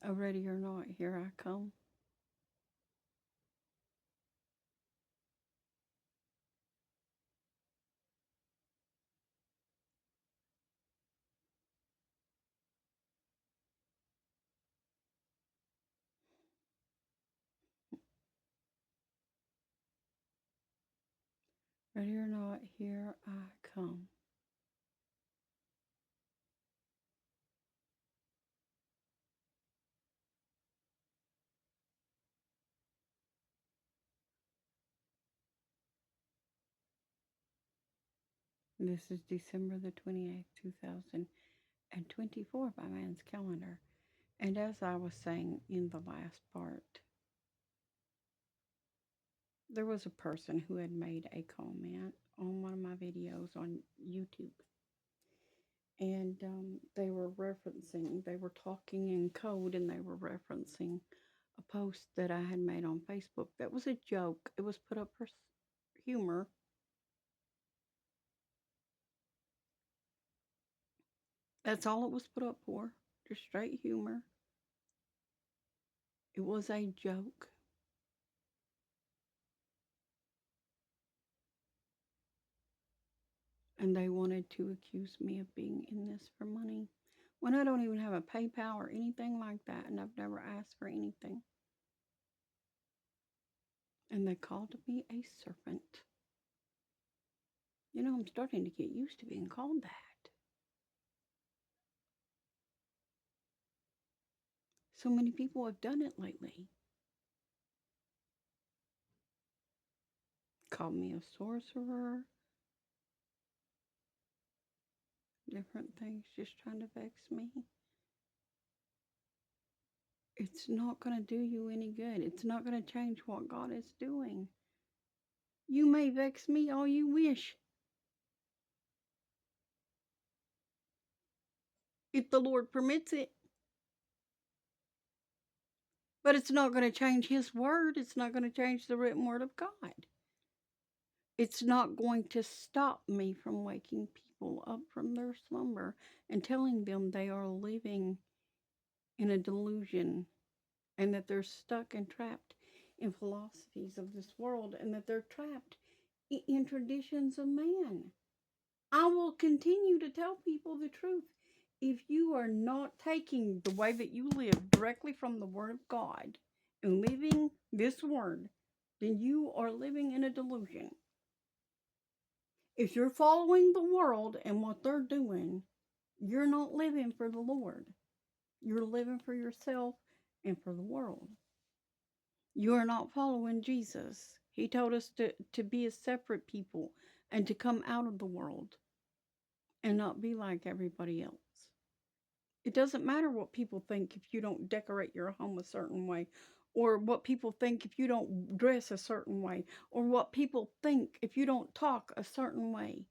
Oh, ready or not, here I come. Ready or not, here I come. This is December the 28th, 2024 by man's calendar. And as I was saying in the last part, there was a person who had made a comment on one of my videos on YouTube. And they were talking in code and they were referencing a post that I had made on Facebook that was a joke. It was put up for humor. That's all it was put up for, just straight humor. It was a joke. And they wanted to accuse me of being in this for money when I don't even have a PayPal or anything like that, and I've never asked for anything. And they called me a serpent. You know, I'm starting to get used to being called that. So many people have done it lately. Called me a sorcerer, different things, just trying to vex me. It's not going to do you any good. It's not going to change what God is doing. You may vex me all you wish, if the Lord permits it. But it's not going to change His word. It's not going to change the written word of God. It's not going to stop me from waking people up from their slumber and telling them they are living in a delusion and that they're stuck and trapped in philosophies of this world and that they're trapped in traditions of man. I will continue to tell people the truth. If you are not taking the way that you live directly from the Word of God and living this Word, then you are living in a delusion. If you're following the world and what they're doing, you're not living for the Lord. You're living for yourself and for the world. You are not following Jesus. He told us to be a separate people and to come out of the world and not be like everybody else. It doesn't matter what people think if you don't decorate your home a certain way, or what people think if you don't dress a certain way, or what people think if you don't talk a certain way.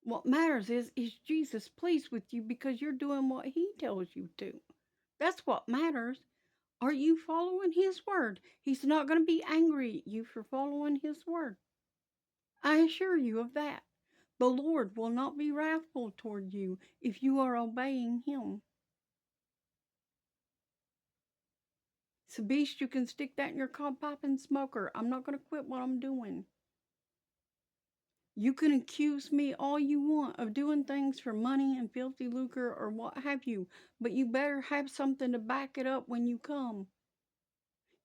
What matters is Jesus pleased with you because you're doing what He tells you to. That's what matters. Are you following His word? He's not going to be angry at you for following His word. I assure you of that. The Lord will not be wrathful toward you if you are obeying Him. So, beast, you can stick that in your cob pipe and smoker. I'm not going to quit what I'm doing. You can accuse me all you want of doing things for money and filthy lucre or what have you, but you better have something to back it up when you come.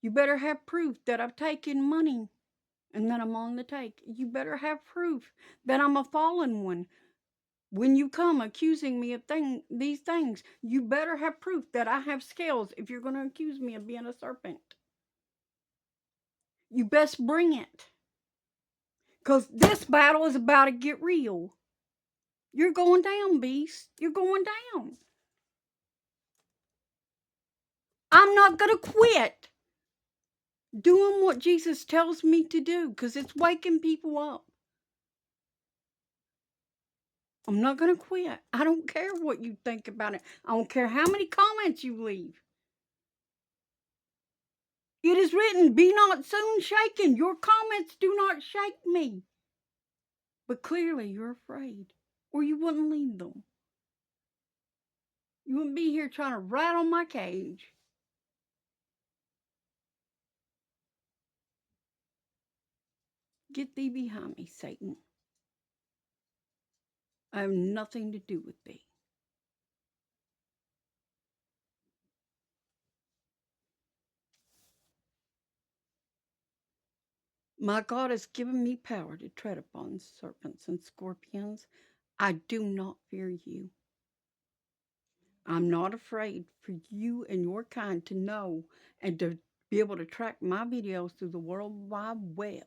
You better have proof that I've taken money and that I'm on the take. You better have proof that I'm a fallen one. When you come accusing me of these things, you better have proof that I have scales if you're going to accuse me of being a serpent. You best bring it. Because this battle is about to get real. You're going down, beast. You're going down. I'm not going to quit doing what Jesus tells me to do because it's waking people up. I'm not going to quit. I don't care what you think about it. I don't care how many comments you leave. It is written, be not soon shaken. Your comments do not shake me. But clearly you're afraid, or you wouldn't leave them. You wouldn't be here trying to rattle my cage. Get thee behind me, Satan. I have nothing to do with thee. My God has given me power to tread upon serpents and scorpions. I do not fear you. I'm not afraid for you and your kind to know and to be able to track my videos through the World Wide Web.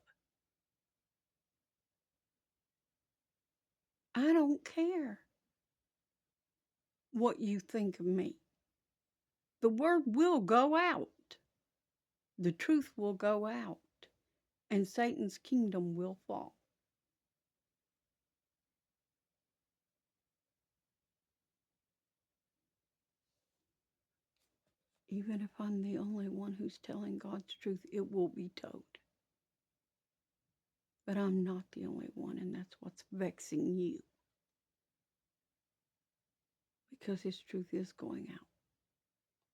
I don't care what you think of me. The word will go out. The truth will go out. And Satan's kingdom will fall. Even if I'm the only one who's telling God's truth, it will be told. But I'm not the only one, and that's what's vexing you. Because His truth is going out,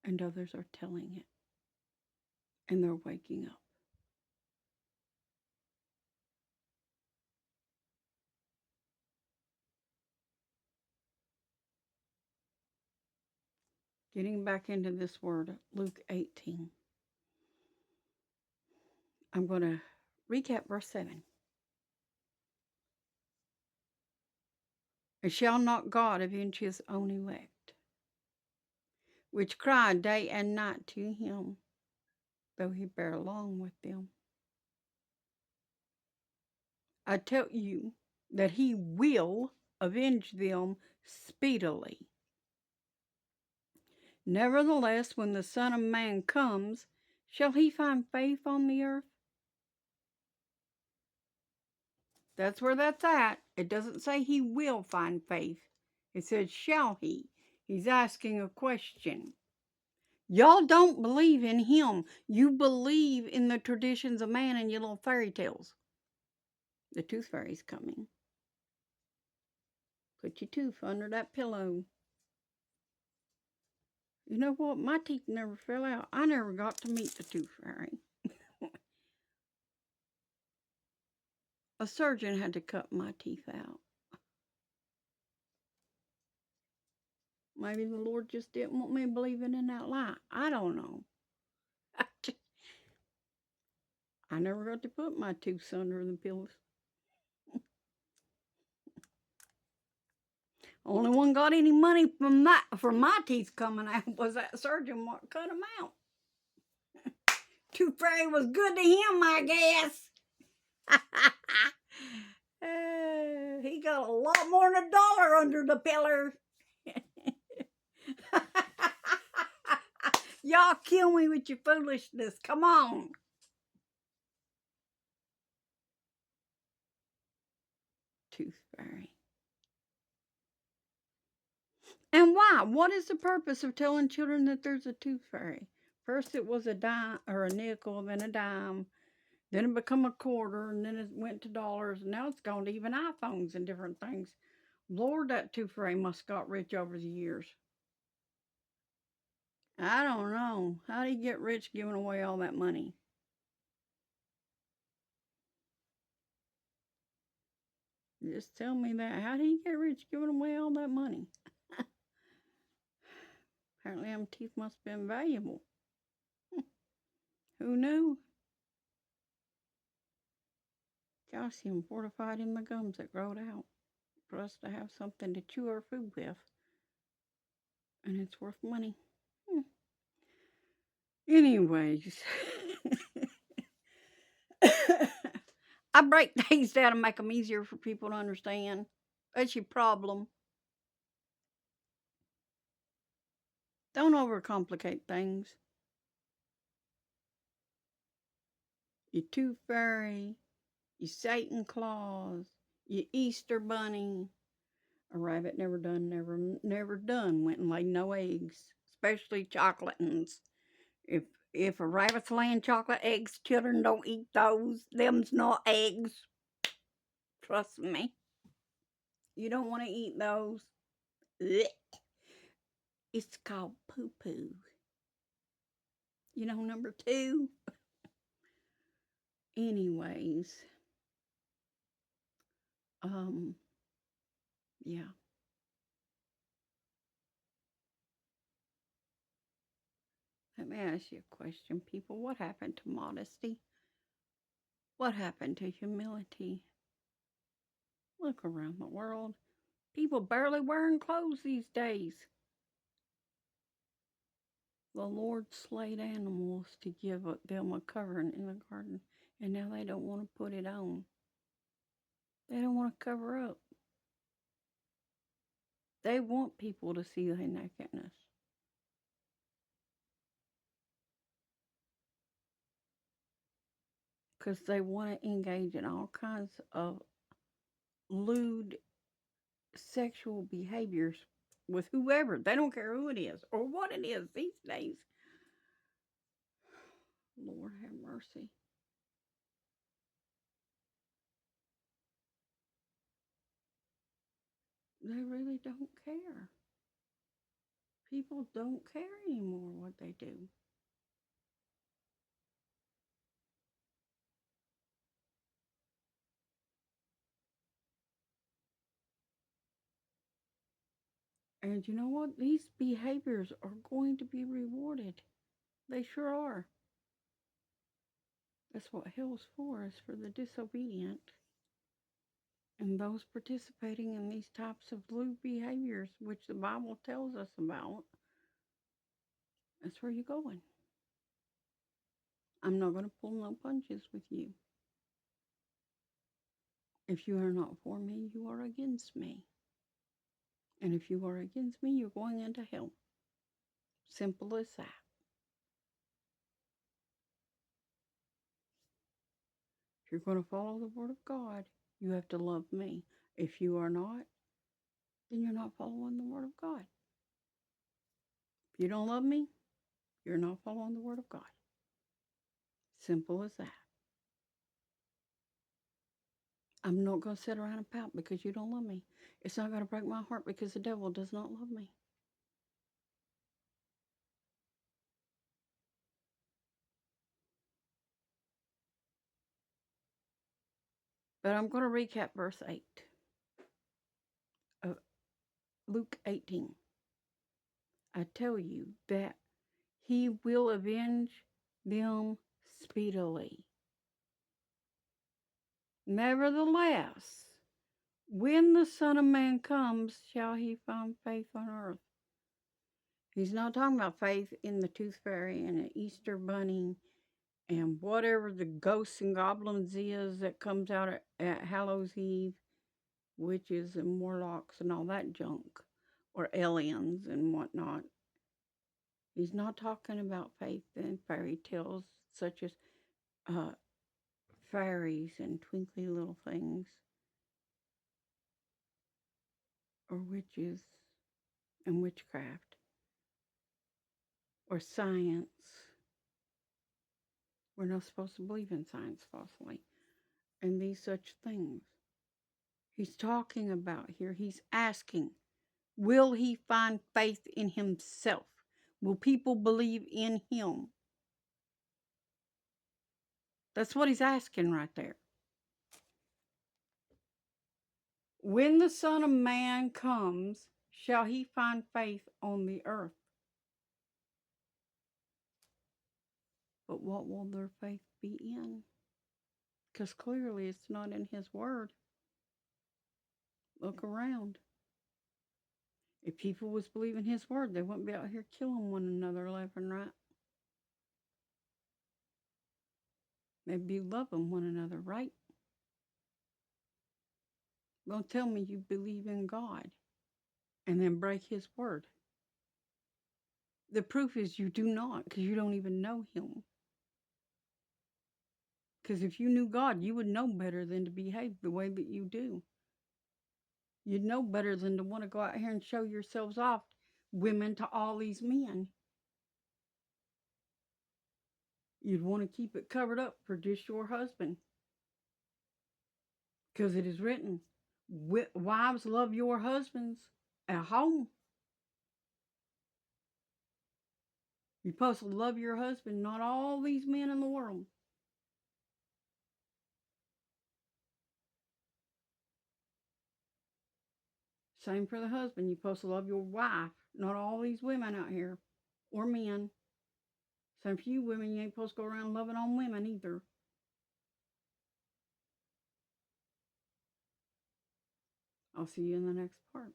and others are telling it, and they're waking up. Getting back into this word, Luke 18. I'm going to recap verse 7. And shall not God avenge His own elect, which cry day and night to Him, though He bear along with them? I tell you that He will avenge them speedily. Nevertheless, when the Son of Man comes, shall He find faith on the earth? That's where that's at. It doesn't say He will find faith. It says, shall He? He's asking a question. Y'all don't believe in Him. You believe in the traditions of man and your little fairy tales. The tooth fairy's coming. Put your tooth under that pillow. You know what? My teeth never fell out. I never got to meet the tooth fairy. A surgeon had to cut my teeth out. Maybe the Lord just didn't want me believing in that lie. I don't know. I never got to put my tooth under the pillows. Only one got any money from that for my teeth coming out was that surgeon what cut them out. Tooth fairy was good to him, I guess. He got a lot more than $1 under the pillar. Y'all kill me with your foolishness. Come on. Tooth fairy. And why? What is the purpose of telling children that there's a tooth fairy? First it was a dime or a nickel, then a dime, then it became a quarter, and then it went to dollars, and now it's gone to even iPhones and different things. Lord, that tooth fairy must got rich over the years. I don't know. How do you get rich giving away all that money? Just tell me that. How do you get rich giving away all that money? Apparently them teeth must have been valuable. Who knew? Calcium fortified in the gums that growed out for us to have something to chew our food with. And it's worth money. Anyways. I break things down and make them easier for people to understand. That's your problem. Don't overcomplicate things. Your tooth fairy, your Satan Claus, your Easter bunny. A rabbit never done went and laid no eggs, especially chocolate ones. If a rabbit's laying chocolate eggs, children don't eat those. Them's not eggs. Trust me. You don't want to eat those. Blech. It's called poo poo. You know, number two? Anyways, um, yeah. Let me ask you a question, people. What happened to modesty? What happened to humility? Look around the world. People barely wearing clothes these days. The Lord slayed animals to give them a covering in the garden, and now they don't want to put it on. They don't want to cover up. They want people to see their nakedness. Because they want to engage in all kinds of lewd sexual behaviors with whoever. They don't care who it is or what it is these days. Lord have mercy. They really don't care. People don't care anymore what they do. And you know what? These behaviors are going to be rewarded. They sure are. That's what hell's for, is for the disobedient. And those participating in these types of lewd behaviors, which the Bible tells us about, that's where you're going. I'm not going to pull no punches with you. If you are not for me, you are against me. And if you are against me, you're going into hell. Simple as that. If you're going to follow the Word of God, you have to love me. If you are not, then you're not following the Word of God. If you don't love me, you're not following the Word of God. Simple as that. I'm not going to sit around and pout because you don't love me. It's not going to break my heart because the devil does not love me. But I'm going to recap verse 8 of Luke 18. I tell you that he will avenge them speedily. Nevertheless, when the Son of Man comes, shall he find faith on earth? He's not talking about faith in the tooth fairy and the Easter bunny and whatever the ghosts and goblins is that comes out at Hallows Eve, witches and warlocks and all that junk, or aliens and whatnot. He's not talking about faith in fairy tales such as fairies and twinkly little things, or witches and witchcraft, or science. We're not supposed to believe in science falsely and these such things. He's talking about here, he's asking, will he find faith in himself? Will people believe in him? That's what he's asking right there. When the Son of Man comes, shall he find faith on the earth? But what will their faith be in? Because clearly it's not in his word. Look around. If people was believing his word, they wouldn't be out here killing one another left and right. They'd be loving one another, right? Don't tell me you believe in God and then break his word. The proof is you do not, because you don't even know him. Because if you knew God, you would know better than to behave the way that you do. You'd know better than to want to go out here and show yourselves off, women, to all these men. You'd want to keep it covered up for just your husband. Because it is written, wives, love your husbands at home. You're supposed to love your husband, not all these men in the world. Same for the husband. You're supposed to love your wife, not all these women out here or men. Same for you women. You ain't supposed to go around loving on women either. I'll see you in the next part.